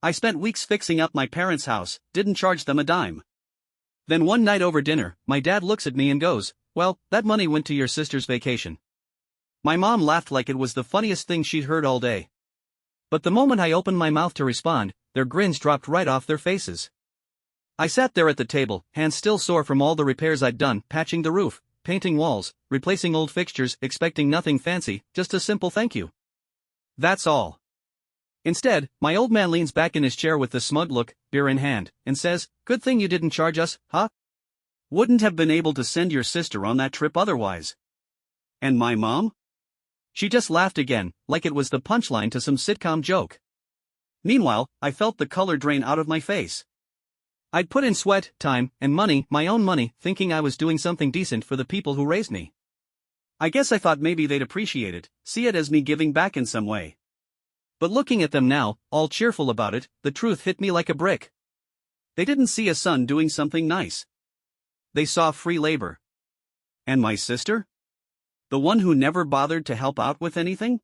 I spent weeks fixing up my parents' house, didn't charge them a dime. Then one night over dinner, my dad looks at me and goes, "Well, that money went to your sister's vacation." My mom laughed like it was the funniest thing she'd heard all day. But the moment I opened my mouth to respond, their grins dropped right off their faces. I sat there at the table, hands still sore from all the repairs I'd done, patching the roof, painting walls, replacing old fixtures, expecting nothing fancy, just a simple thank you. That's all. Instead, my old man leans back in his chair with the smug look, beer in hand, and says, "Good thing you didn't charge us, huh? Wouldn't have been able to send your sister on that trip otherwise." And my mom? She just laughed again, like it was the punchline to some sitcom joke. Meanwhile, I felt the color drain out of my face. I'd put in sweat, time, and money, my own money, thinking I was doing something decent for the people who raised me. I guess I thought maybe they'd appreciate it, see it as me giving back in some way. But looking at them now, all cheerful about it, the truth hit me like a brick. They didn't see a son doing something nice. They saw free labor. And my sister? The one who never bothered to help out with anything?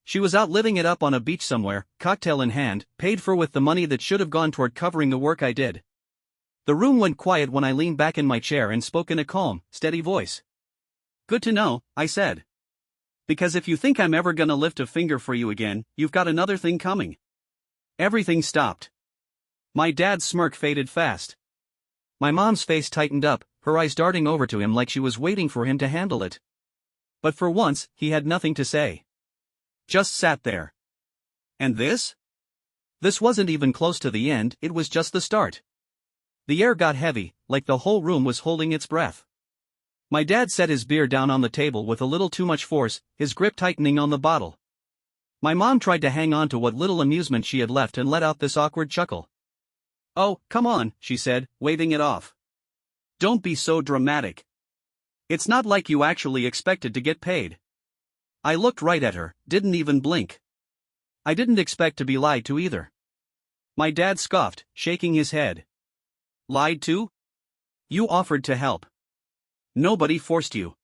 She was out living it up on a beach somewhere, cocktail in hand, paid for with the money that should have gone toward covering the work I did. The room went quiet when I leaned back in my chair and spoke in a calm, steady voice. "Good to know," I said. "Because if you think I'm ever gonna lift a finger for you again, you've got another thing coming." Everything stopped. My dad's smirk faded fast. My mom's face tightened up, her eyes darting over to him like she was waiting for him to handle it. But for once, he had nothing to say. Just sat there. And this? This wasn't even close to the end, it was just the start. The air got heavy, like the whole room was holding its breath. My dad set his beer down on the table with a little too much force, his grip tightening on the bottle. My mom tried to hang on to what little amusement she had left and let out this awkward chuckle. "Oh, come on," she said, waving it off. "Don't be so dramatic. It's not like you actually expected to get paid." I looked right at her, didn't even blink. I didn't expect to be lied to either. My dad scoffed, shaking his head. "Lied to? You offered to help. Nobody forced you.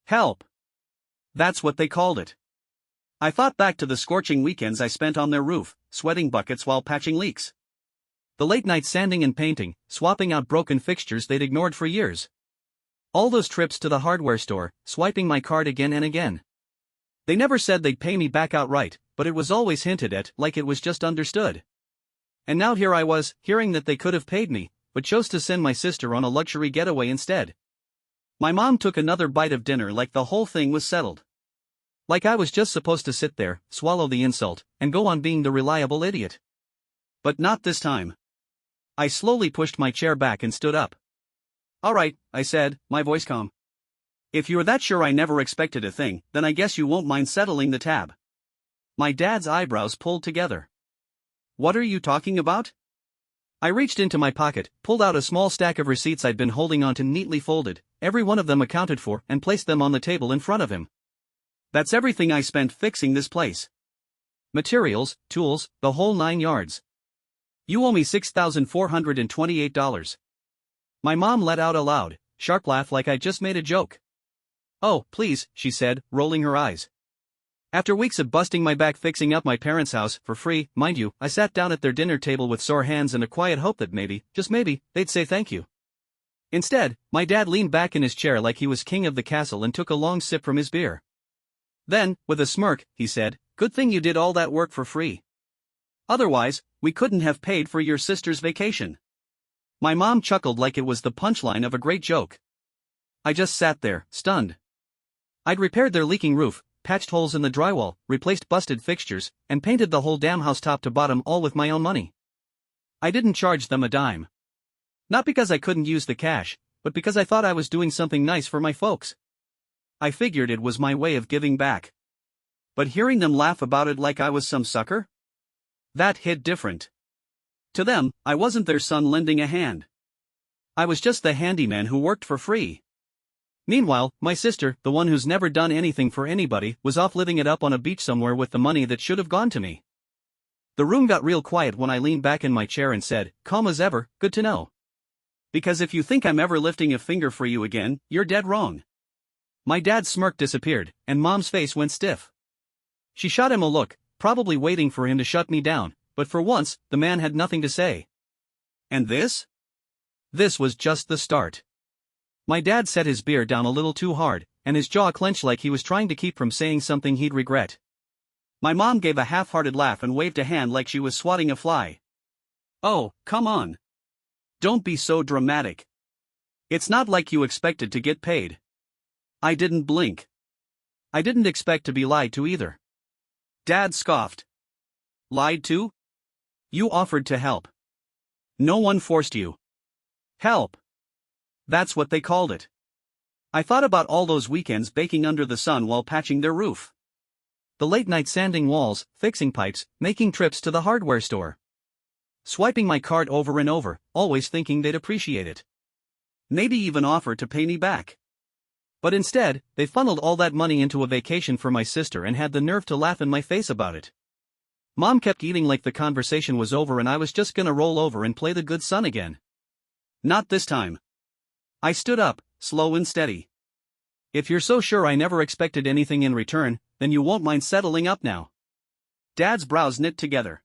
Help. That's what they called it." I thought back to the scorching weekends I spent on their roof, sweating buckets while patching leaks. The late night sanding and painting, swapping out broken fixtures they'd ignored for years. All those trips to the hardware store, swiping my card again and again. They never said they'd pay me back outright, but it was always hinted at, like it was just understood. And now here I was, hearing that they could have paid me, but chose to send my sister on a luxury getaway instead. My mom took another bite of dinner like the whole thing was settled. Like I was just supposed to sit there, swallow the insult, and go on being the reliable idiot. But not this time. I slowly pushed my chair back and stood up. "All right," I said, my voice calm. "If you're that sure I never expected a thing, then I guess you won't mind settling the tab." My dad's eyebrows pulled together. "What are you talking about?" I reached into my pocket, pulled out a small stack of receipts I'd been holding onto neatly folded, every one of them accounted for, and placed them on the table in front of him. "That's everything I spent fixing this place. Materials, tools, the whole 9 yards. You owe me $6,428. My mom let out a loud, sharp laugh like I just made a joke. "Oh, please," she said, rolling her eyes. After weeks of busting my back fixing up my parents' house, for free, mind you, I sat down at their dinner table with sore hands and a quiet hope that maybe, just maybe, they'd say thank you. Instead, my dad leaned back in his chair like he was king of the castle and took a long sip from his beer. Then, with a smirk, he said, "Good thing you did all that work for free. Otherwise, we couldn't have paid for your sister's vacation." My mom chuckled like it was the punchline of a great joke. I just sat there, stunned. I'd repaired their leaking roof, patched holes in the drywall, replaced busted fixtures, and painted the whole damn house top to bottom all with my own money. I didn't charge them a dime. Not because I couldn't use the cash, but because I thought I was doing something nice for my folks. I figured it was my way of giving back. But hearing them laugh about it like I was some sucker? That hit different. To them, I wasn't their son lending a hand. I was just the handyman who worked for free. Meanwhile, my sister, the one who's never done anything for anybody, was off living it up on a beach somewhere with the money that should have gone to me. The room got real quiet when I leaned back in my chair and said, calm as ever, "Good to know. Because if you think I'm ever lifting a finger for you again, you're dead wrong." My dad's smirk disappeared, and Mom's face went stiff. She shot him a look, probably waiting for him to shut me down, But for once, the man had nothing to say. And this? This was just the start. My dad set his beer down a little too hard, and his jaw clenched like he was trying to keep from saying something he'd regret. My mom gave a half-hearted laugh and waved a hand like she was swatting a fly. Oh, come on. Don't be so dramatic. It's not like you expected to get paid. I didn't blink. I didn't expect to be lied to either. Dad scoffed. Lied to? You offered to help. No one forced you. Help. That's what they called it. I thought about all those weekends baking under the sun while patching their roof. The late night sanding walls, fixing pipes, making trips to the hardware store. Swiping my card over and over, always thinking they'd appreciate it. Maybe even offer to pay me back. But instead, they funneled all that money into a vacation for my sister and had the nerve to laugh in my face about it. Mom kept eating like the conversation was over and I was just gonna roll over and play the good son again. Not this time. I stood up, slow and steady. If you're so sure I never expected anything in return, then you won't mind settling up now. Dad's brows knit together.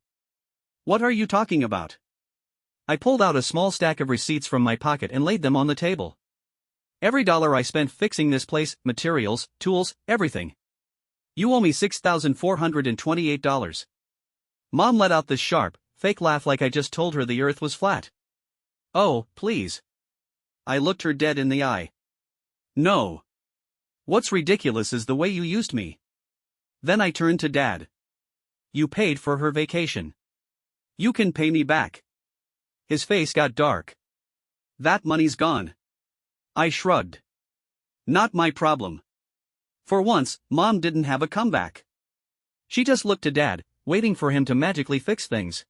What are you talking about? I pulled out a small stack of receipts from my pocket and laid them on the table. Every dollar I spent fixing this place, materials, tools, everything. You owe me $6,428. Mom let out this sharp, fake laugh like I just told her the earth was flat. Oh, please. I looked her dead in the eye. No. What's ridiculous is the way you used me. Then I turned to Dad. You paid for her vacation. You can pay me back. His face got dark. That money's gone. I shrugged. Not my problem. For once, Mom didn't have a comeback. She just looked to Dad, waiting for him to magically fix things.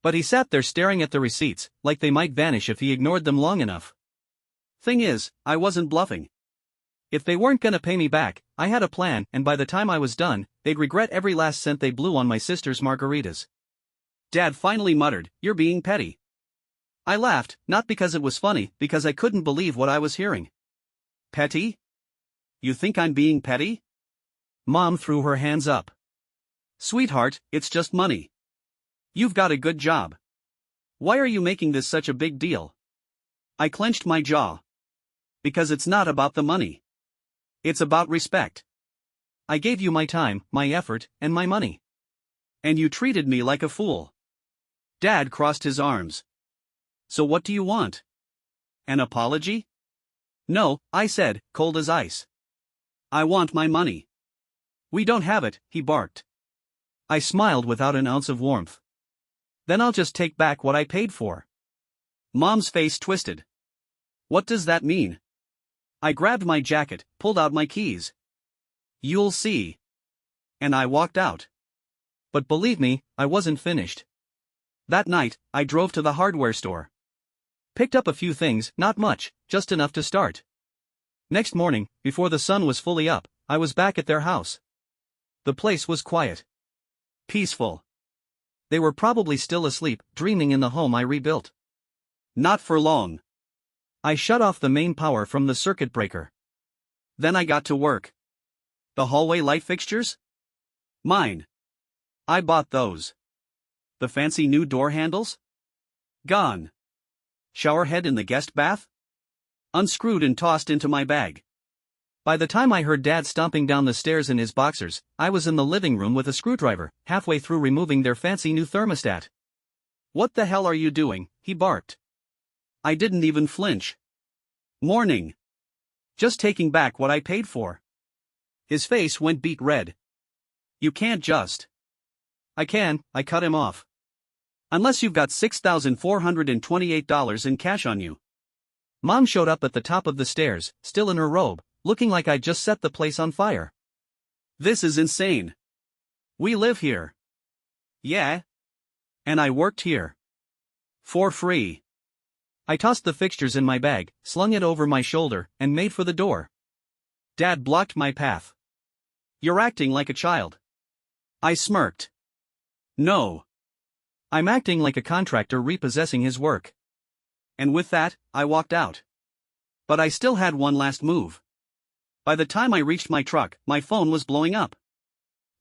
But he sat there staring at the receipts, like they might vanish if he ignored them long enough. Thing is, I wasn't bluffing. If they weren't gonna pay me back, I had a plan, and by the time I was done, they'd regret every last cent they blew on my sister's margaritas. Dad finally muttered, "You're being petty." I laughed, not because it was funny, because I couldn't believe what I was hearing. Petty? You think I'm being petty? Mom threw her hands up. Sweetheart, it's just money. You've got a good job. Why are you making this such a big deal? I clenched my jaw. Because it's not about the money. It's about respect. I gave you my time, my effort, and my money. And you treated me like a fool. Dad crossed his arms. So what do you want? An apology? No, I said, cold as ice. I want my money. We don't have it, he barked. I smiled without an ounce of warmth. Then I'll just take back what I paid for. Mom's face twisted. What does that mean? I grabbed my jacket, pulled out my keys. You'll see. And I walked out. But believe me, I wasn't finished. That night, I drove to the hardware store. Picked up a few things, not much, just enough to start. Next morning, before the sun was fully up, I was back at their house. The place was quiet. Peaceful. They were probably still asleep, dreaming in the home I rebuilt. Not for long. I shut off the main power from the circuit breaker. Then I got to work. The hallway light fixtures? Mine. I bought those. The fancy new door handles? Gone. Shower head in the guest bath? Unscrewed and tossed into my bag. By the time I heard Dad stomping down the stairs in his boxers, I was in the living room with a screwdriver, halfway through removing their fancy new thermostat. What the hell are you doing? He barked. I didn't even flinch. Morning. Just taking back what I paid for. His face went beet red. You can't just. I can, I cut him off. Unless you've got $6,428 in cash on you. Mom showed up at the top of the stairs, still in her robe, looking like I'd just set the place on fire. This is insane. We live here. Yeah. And I worked here. For free. I tossed the fixtures in my bag, slung it over my shoulder, and made for the door. Dad blocked my path. You're acting like a child. I smirked. No. I'm acting like a contractor repossessing his work. And with that, I walked out. But I still had one last move. By the time I reached my truck, my phone was blowing up.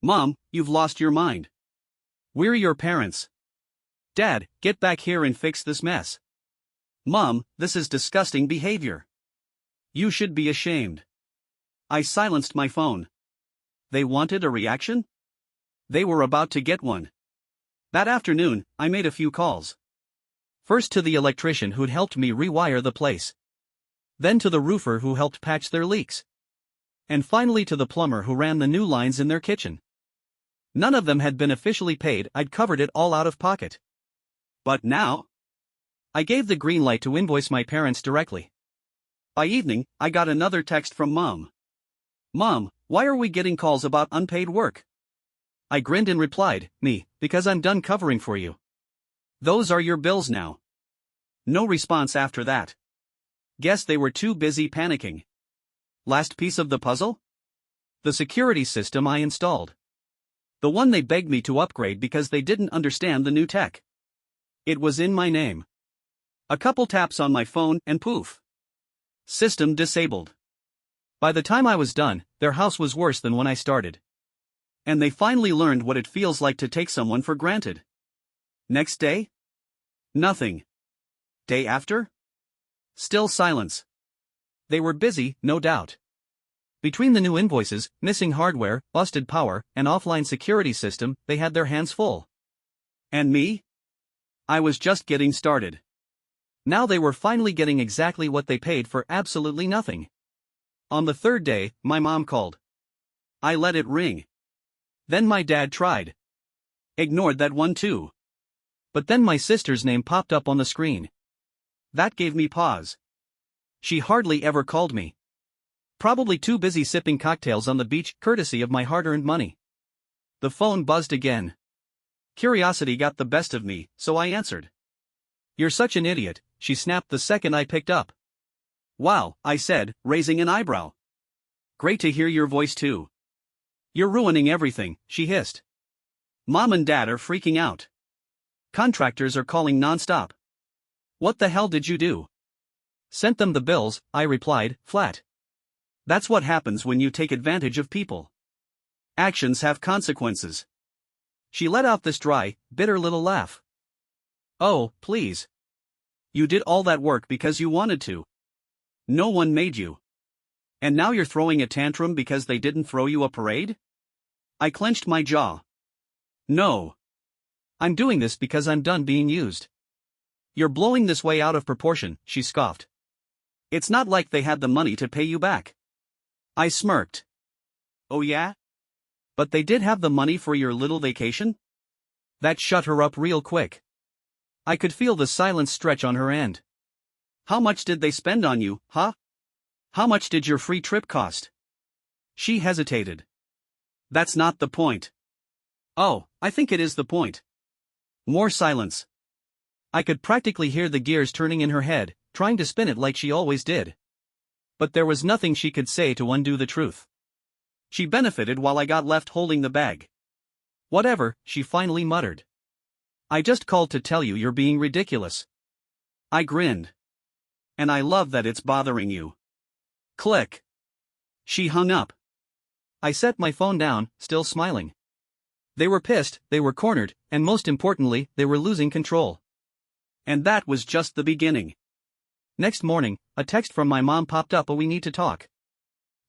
Mom, you've lost your mind. We're your parents. Dad, get back here and fix this mess. Mom, this is disgusting behavior. You should be ashamed. I silenced my phone. They wanted a reaction? They were about to get one. That afternoon, I made a few calls. First to the electrician who'd helped me rewire the place. Then to the roofer who helped patch their leaks. And finally to the plumber who ran the new lines in their kitchen. None of them had been officially paid, I'd covered it all out of pocket. But now? I gave the green light to invoice my parents directly. By evening, I got another text from Mom. Mom, why are we getting calls about unpaid work? I grinned and replied, me, because I'm done covering for you. Those are your bills now. No response after that. Guess they were too busy panicking. Last piece of the puzzle? The security system I installed. The one they begged me to upgrade because they didn't understand the new tech. It was in my name. A couple taps on my phone and poof. System disabled. By the time I was done, their house was worse than when I started. And they finally learned what it feels like to take someone for granted. Next day? Nothing. Day after? Still silence. They were busy, no doubt. Between the new invoices, missing hardware, busted power, and offline security system, they had their hands full. And me? I was just getting started. Now they were finally getting exactly what they paid for absolutely nothing. On the third day, my mom called. I let it ring. Then my dad tried. Ignored that one too. But then my sister's name popped up on the screen. That gave me pause. She hardly ever called me. Probably too busy sipping cocktails on the beach, courtesy of my hard-earned money. The phone buzzed again. Curiosity got the best of me, so I answered. You're such an idiot, she snapped the second I picked up. Wow, I said, raising an eyebrow. Great to hear your voice too. You're ruining everything, she hissed. Mom and Dad are freaking out. Contractors are calling nonstop. What the hell did you do? Sent them the bills, I replied, flat. That's what happens when you take advantage of people. Actions have consequences. She let out this dry, bitter little laugh. Oh, please. You did all that work because you wanted to. No one made you. And now you're throwing a tantrum because they didn't throw you a parade? I clenched my jaw. No. I'm doing this because I'm done being used. You're blowing this way out of proportion, she scoffed. It's not like they had the money to pay you back. I smirked. Oh yeah? But they did have the money for your little vacation? That shut her up real quick. I could feel the silence stretch on her end. How much did they spend on you, huh? How much did your free trip cost? She hesitated. That's not the point. Oh, I think it is the point. More silence. I could practically hear the gears turning in her head, trying to spin it like she always did. But there was nothing she could say to undo the truth. She benefited while I got left holding the bag. Whatever, she finally muttered. I just called to tell you you're being ridiculous. I grinned. And I love that it's bothering you. Click. She hung up. I set my phone down, still smiling. They were pissed, they were cornered, and most importantly, they were losing control. And that was just the beginning. Next morning, a text from my mom popped up. We need to talk.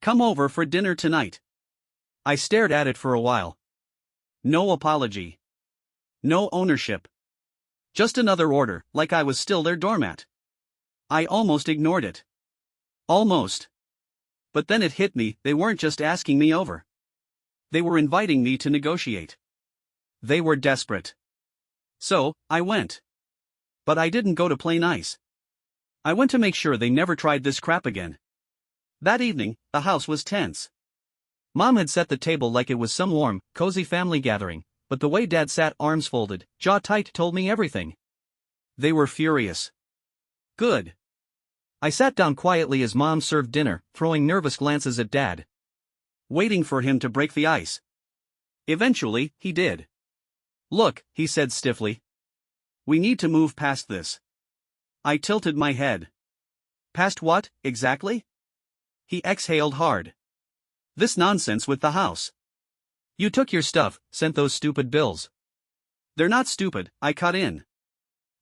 Come over for dinner tonight. I stared at it for a while. No apology. No ownership. Just another order, like I was still their doormat. I almost ignored it. Almost. But then it hit me, they weren't just asking me over. They were inviting me to negotiate. They were desperate. So, I went. But I didn't go to play nice. I went to make sure they never tried this crap again. That evening, the house was tense. Mom had set the table like it was some warm, cozy family gathering, but the way Dad sat arms folded, jaw tight told me everything. They were furious. Good. I sat down quietly as Mom served dinner, throwing nervous glances at Dad. Waiting for him to break the ice. Eventually, he did. Look, he said stiffly. We need to move past this. I tilted my head. Past what, exactly? He exhaled hard. This nonsense with the house. You took your stuff, sent those stupid bills. They're not stupid, I cut in.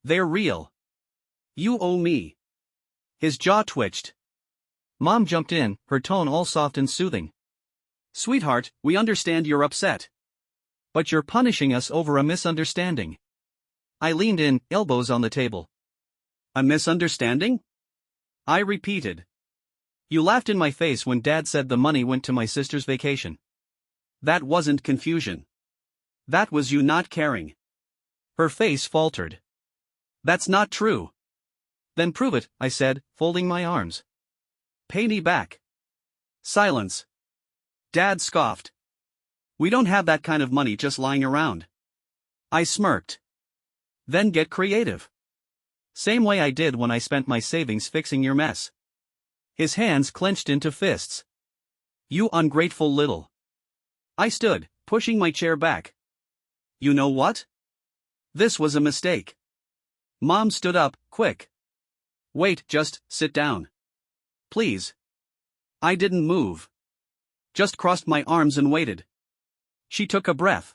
They're real. You owe me. His jaw twitched. Mom jumped in, her tone all soft and soothing. Sweetheart, we understand you're upset. But you're punishing us over a misunderstanding. I leaned in, elbows on the table. A misunderstanding? I repeated. You laughed in my face when Dad said the money went to my sister's vacation. That wasn't confusion. That was you not caring. Her face faltered. That's not true. Then prove it, I said, folding my arms. Pay me back. Silence. Dad scoffed. We don't have that kind of money just lying around. I smirked. Then get creative. Same way I did when I spent my savings fixing your mess. His hands clenched into fists. You ungrateful little. I stood, pushing my chair back. You know what? This was a mistake. Mom stood up, quick. Wait, just sit down. Please. I didn't move. Just crossed my arms and waited. She took a breath.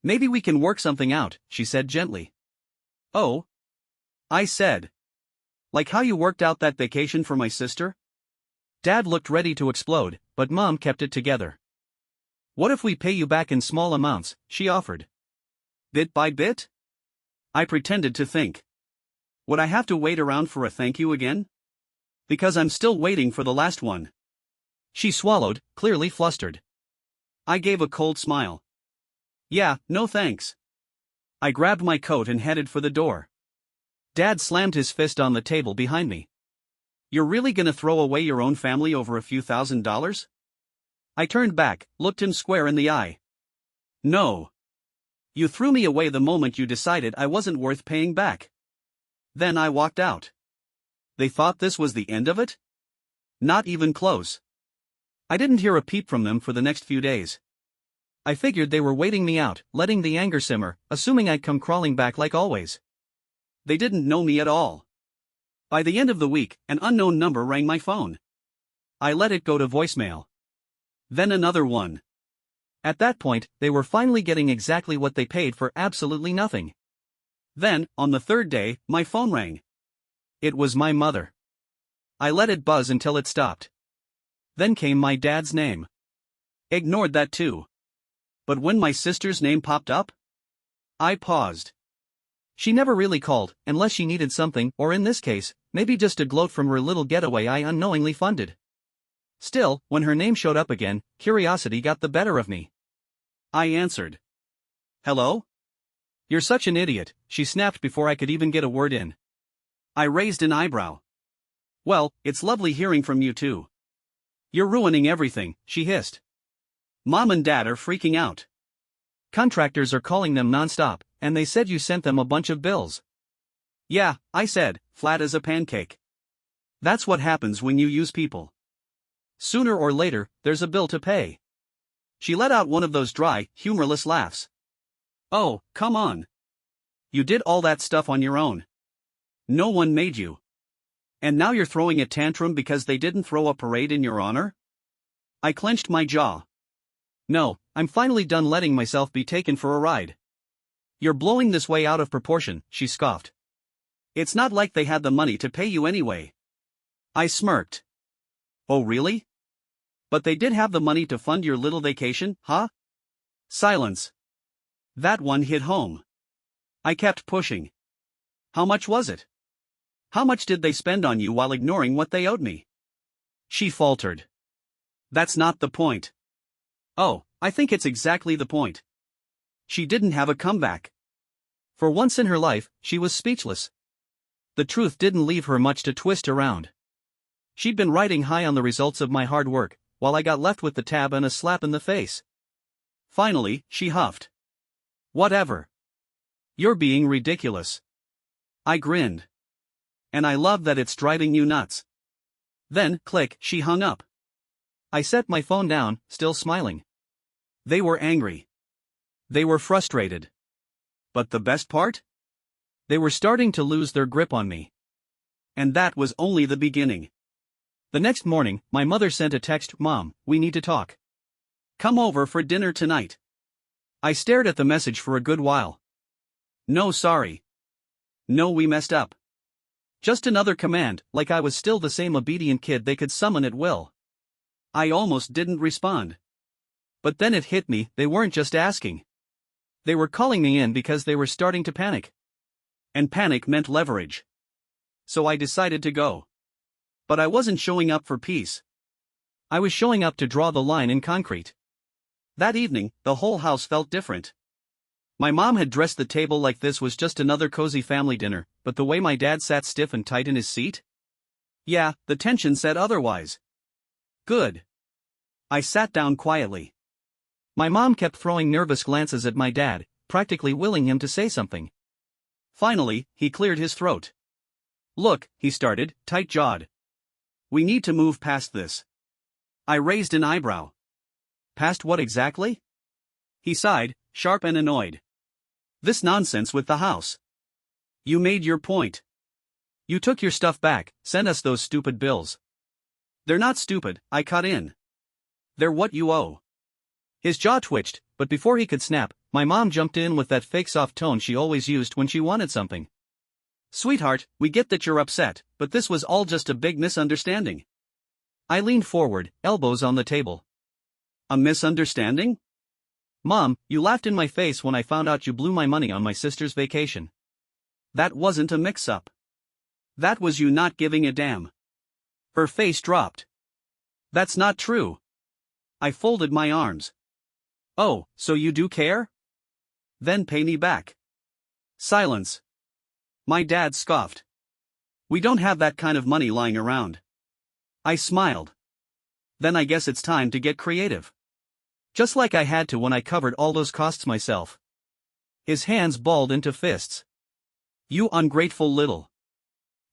Maybe we can work something out, she said gently. Oh? I said. Like how you worked out that vacation for my sister? Dad looked ready to explode, but Mom kept it together. What if we pay you back in small amounts, she offered. Bit by bit? I pretended to think. Would I have to wait around for a thank you again? Because I'm still waiting for the last one. She swallowed, clearly flustered. I gave a cold smile. Yeah, no thanks. I grabbed my coat and headed for the door. Dad slammed his fist on the table behind me. You're really gonna throw away your own family over a few $1,000s? I turned back, looked him square in the eye. No. You threw me away the moment you decided I wasn't worth paying back. Then I walked out. They thought this was the end of it? Not even close. I didn't hear a peep from them for the next few days. I figured they were waiting me out, letting the anger simmer, assuming I'd come crawling back like always. They didn't know me at all. By the end of the week, an unknown number rang my phone. I let it go to voicemail. Then another one. At that point, they were finally getting exactly what they paid for absolutely nothing. Then, on the third day, my phone rang. It was my mother. I let it buzz until it stopped. Then came my dad's name. Ignored that too. But when my sister's name popped up, I paused. She never really called, unless she needed something, or in this case, maybe just a gloat from her little getaway I unknowingly funded. Still, when her name showed up again, curiosity got the better of me. I answered. Hello? You're such an idiot, she snapped before I could even get a word in. I raised an eyebrow. Well, it's lovely hearing from you too. You're ruining everything, she hissed. Mom and Dad are freaking out. Contractors are calling them nonstop, and they said you sent them a bunch of bills. Yeah, I said, flat as a pancake. That's what happens when you use people. Sooner or later, there's a bill to pay. She let out one of those dry, humorless laughs. Oh, come on. You did all that stuff on your own. No one made you. And now you're throwing a tantrum because they didn't throw a parade in your honor? I clenched my jaw. No, I'm finally done letting myself be taken for a ride. You're blowing this way out of proportion, she scoffed. It's not like they had the money to pay you anyway. I smirked. Oh really? But they did have the money to fund your little vacation, huh? Silence. That one hit home. I kept pushing. How much was it? How much did they spend on you while ignoring what they owed me? She faltered. That's not the point. Oh, I think it's exactly the point. She didn't have a comeback. For once in her life, she was speechless. The truth didn't leave her much to twist around. She'd been riding high on the results of my hard work, while I got left with the tab and a slap in the face. Finally, she huffed. Whatever. You're being ridiculous. I grinned. And I love that it's driving you nuts. Then, click, she hung up. I set my phone down, still smiling. They were angry. They were frustrated. But the best part? They were starting to lose their grip on me. And that was only the beginning. The next morning, my mother sent a text, Mom, we need to talk. Come over for dinner tonight. I stared at the message for a good while. No sorry. No, we messed up. Just another command, like I was still the same obedient kid they could summon at will. I almost didn't respond. But then it hit me, they weren't just asking. They were calling me in because they were starting to panic. And panic meant leverage. So I decided to go. But I wasn't showing up for peace. I was showing up to draw the line in concrete. That evening, the whole house felt different. My mom had dressed the table like this was just another cozy family dinner, but the way my dad sat stiff and tight in his seat? Yeah, the tension said otherwise. Good. I sat down quietly. My mom kept throwing nervous glances at my dad, practically willing him to say something. Finally, he cleared his throat. Look, he started, tight-jawed. We need to move past this. I raised an eyebrow. Past what exactly? He sighed, sharp and annoyed. This nonsense with the house. You made your point. You took your stuff back, sent us those stupid bills. They're not stupid, I cut in. They're what you owe. His jaw twitched, but before he could snap, my mom jumped in with that fake soft tone she always used when she wanted something. Sweetheart, we get that you're upset, but this was all just a big misunderstanding. I leaned forward, elbows on the table. A misunderstanding? Mom, you laughed in my face when I found out you blew my money on my sister's vacation. That wasn't a mix-up. That was you not giving a damn. Her face dropped. That's not true. I folded my arms. Oh, so you do care? Then pay me back. Silence. My dad scoffed. We don't have that kind of money lying around. I smiled. Then I guess it's time to get creative. Just like I had to when I covered all those costs myself. His hands balled into fists. You ungrateful little.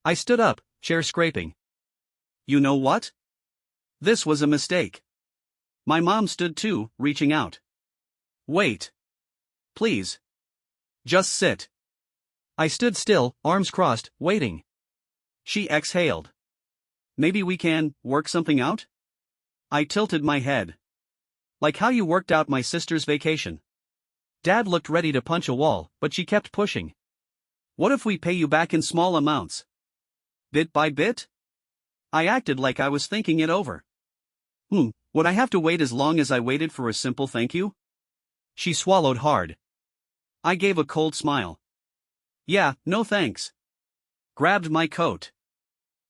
I stood up, chair scraping. You know what? This was a mistake. My mom stood too, reaching out. Wait. Please. Just sit. I stood still, arms crossed, waiting. She exhaled. Maybe we can work something out? I tilted my head. Like how you worked out my sister's vacation. Dad looked ready to punch a wall, but she kept pushing. What if we pay you back in small amounts? Bit by bit? I acted like I was thinking it over. Would I have to wait as long as I waited for a simple thank you? She swallowed hard. I gave a cold smile. Yeah, no thanks. Grabbed my coat.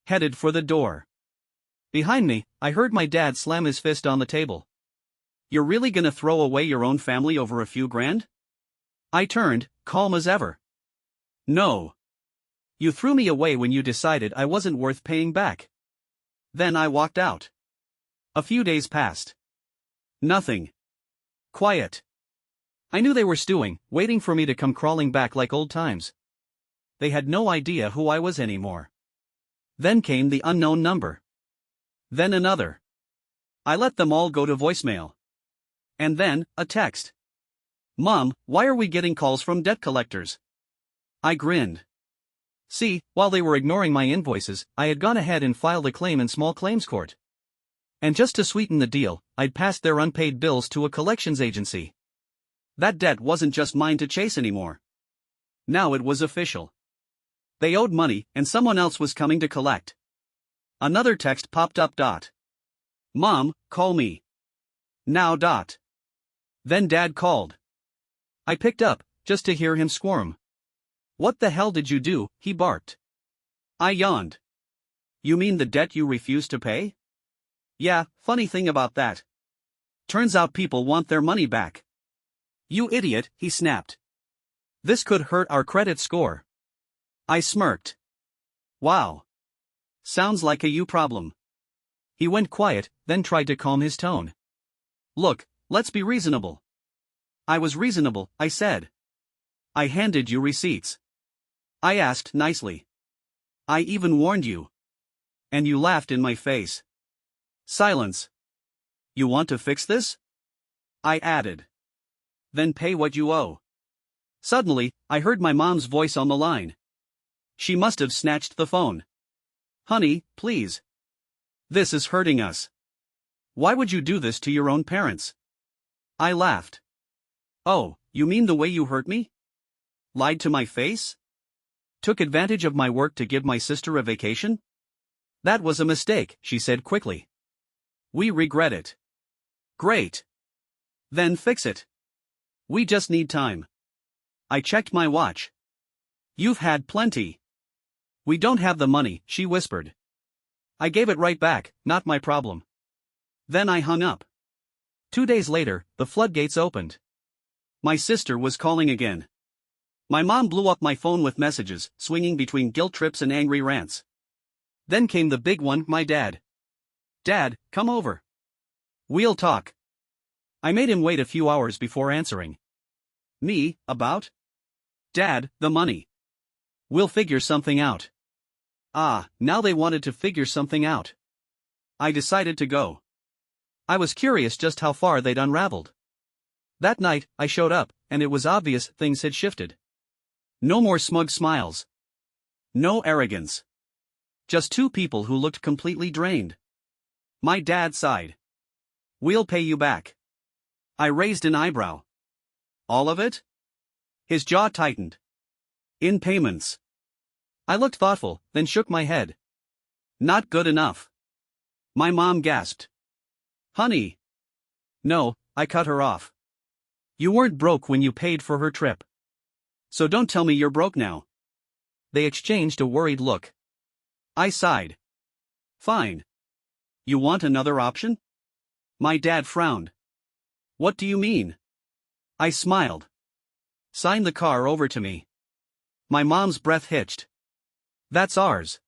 Headed for the door. Behind me, I heard my dad slam his fist on the table. You're really gonna throw away your own family over a few grand? I turned, calm as ever. No. You threw me away when you decided I wasn't worth paying back. Then I walked out. A few days passed. Nothing. Quiet. I knew they were stewing, waiting for me to come crawling back like old times. They had no idea who I was anymore. Then came the unknown number. Then another. I let them all go to voicemail. And then, a text. Mom, why are we getting calls from debt collectors? I grinned. See, while they were ignoring my invoices, I had gone ahead and filed a claim in small claims court. And just to sweeten the deal, I'd passed their unpaid bills to a collections agency. That debt wasn't just mine to chase anymore. Now it was official. They owed money, and someone else was coming to collect. Another text popped up. Mom, call me. Now. Then Dad called. I picked up, just to hear him squirm. What the hell did you do? He barked. I yawned. You mean the debt you refused to pay? Yeah, funny thing about that. Turns out people want their money back. You idiot, he snapped. This could hurt our credit score. I smirked. Wow. Sounds like a you problem. He went quiet, then tried to calm his tone. Look, let's be reasonable. I was reasonable, I said. I handed you receipts. I asked nicely. I even warned you. And you laughed in my face. Silence. You want to fix this? I added. Then pay what you owe. Suddenly, I heard my mom's voice on the line. She must have snatched the phone. Honey, please. This is hurting us. Why would you do this to your own parents? I laughed. Oh, you mean the way you hurt me? Lied to my face? Took advantage of my work to give my sister a vacation? That was a mistake, she said quickly. We regret it. Great. Then fix it. We just need time. I checked my watch. You've had plenty. We don't have the money, she whispered. I gave it right back, not my problem. Then I hung up. 2 days later, the floodgates opened. My sister was calling again. My mom blew up my phone with messages, swinging between guilt trips and angry rants. Then came the big one, my dad. Dad, come over. We'll talk. I made him wait a few hours before answering. Me, about? Dad, the money. We'll figure something out. Ah, now they wanted to figure something out. I decided to go. I was curious just how far they'd unraveled. That night, I showed up, and it was obvious things had shifted. No more smug smiles. No arrogance. Just two people who looked completely drained. My dad sighed. We'll pay you back. I raised an eyebrow. All of it? His jaw tightened. In payments. I looked thoughtful, then shook my head. Not good enough. My mom gasped. Honey. No, I cut her off. You weren't broke when you paid for her trip. So don't tell me you're broke now. They exchanged a worried look. I sighed. Fine. You want another option? My dad frowned. What do you mean? I smiled. Sign the car over to me. My mom's breath hitched. That's ours.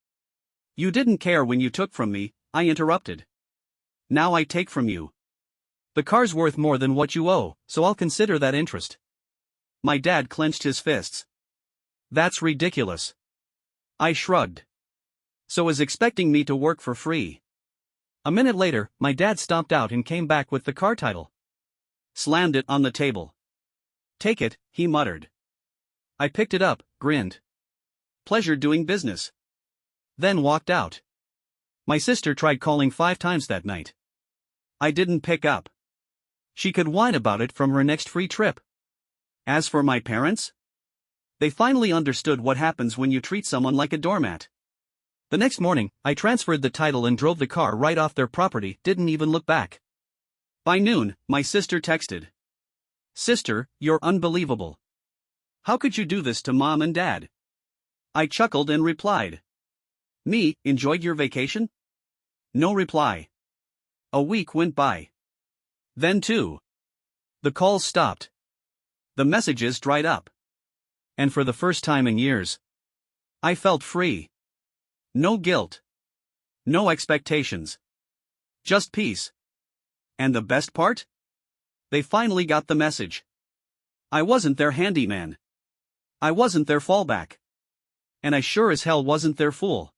You didn't care when you took from me, I interrupted. Now I take from you. The car's worth more than what you owe, so I'll consider that interest. My dad clenched his fists. That's ridiculous. I shrugged. So is expecting me to work for free. A minute later, my dad stomped out and came back with the car title. Slammed it on the table. Take it, he muttered. I picked it up, grinned. Pleasure doing business. Then walked out. My sister tried calling 5 times that night. I didn't pick up. She could whine about it from her next free trip. As for my parents? They finally understood what happens when you treat someone like a doormat. The next morning, I transferred the title and drove the car right off their property, didn't even look back. By noon, my sister texted. Sister, you're unbelievable. How could you do this to mom and dad? I chuckled and replied. Me, enjoyed your vacation? No reply. A week went by. Then 2. The calls stopped. The messages dried up. And for the first time in years, I felt free. No guilt. No expectations. Just peace. And the best part? They finally got the message. I wasn't their handyman. I wasn't their fallback. And I sure as hell wasn't their fool.